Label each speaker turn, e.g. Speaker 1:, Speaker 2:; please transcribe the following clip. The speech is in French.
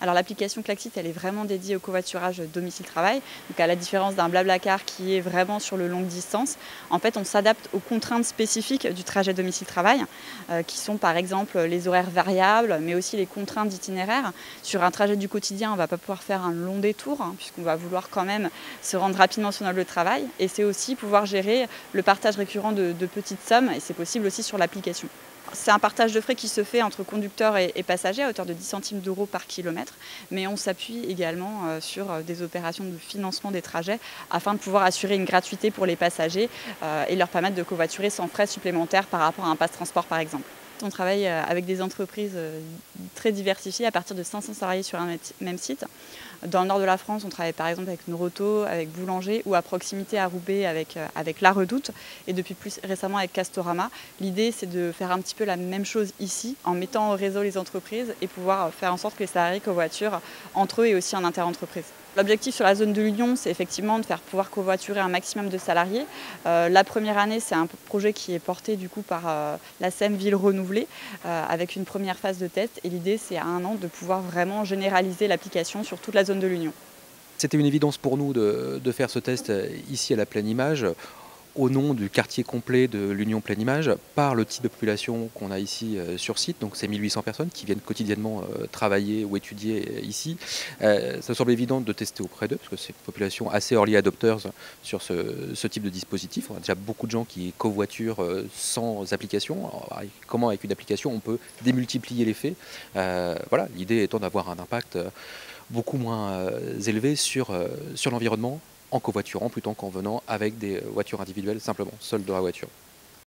Speaker 1: Alors l'application Klaxit, elle est vraiment dédiée au covoiturage domicile-travail. Donc à la différence d'un Blablacar qui est vraiment sur le longue distance, en fait on s'adapte aux contraintes spécifiques du trajet domicile-travail, qui sont par exemple les horaires variables, mais aussi les contraintes d'itinéraire. Sur un trajet du quotidien, on ne va pas pouvoir faire un long détour, puisqu'on va vouloir quand même se rendre rapidement sur notre lieu de travail. Et c'est aussi pouvoir gérer le partage récurrent de petites sommes, et c'est possible aussi sur l'application. C'est un partage de frais qui se fait entre conducteurs et passagers à hauteur de 10 centimes d'euros par kilomètre, mais on s'appuie également sur des opérations de financement des trajets afin de pouvoir assurer une gratuité pour les passagers et leur permettre de covoiturer sans frais supplémentaires par rapport à un pass transport par exemple. On travaille avec des entreprises très diversifiées à partir de 500 salariés sur un même site. Dans le nord de la France, on travaille par exemple avec Noroto, avec Boulanger ou à proximité à Roubaix avec La Redoute et depuis plus récemment avec Castorama. L'idée, c'est de faire un petit peu la même chose ici en mettant au réseau les entreprises et pouvoir faire en sorte que les salariés covoiturent entre eux et aussi en inter-entreprise. L'objectif sur la zone de l'Union, c'est effectivement de faire pouvoir covoiturer un maximum de salariés. La première année, c'est un projet qui est porté du coup par la SEM Ville Renouvelée avec une première phase de test. Et l'idée, c'est à 1 an de pouvoir vraiment généraliser l'application sur toute la zone de l'Union.
Speaker 2: C'était une évidence pour nous de faire ce test ici à la Pleine Image, au nom du quartier complet de l'Union Pleine Image, par le type de population qu'on a ici sur site. Donc c'est 1800 personnes qui viennent quotidiennement travailler ou étudier ici. Ça me semble évident de tester auprès d'eux, parce que c'est une population assez early adopters sur ce type de dispositif. On a déjà beaucoup de gens qui covoiturent sans application. Alors, comment avec une application on peut démultiplier les faits. Voilà, l'idée étant d'avoir un impact beaucoup moins élevé sur l'environnement en covoiturant plutôt qu'en venant avec des voitures individuelles simplement, seules dans la voiture.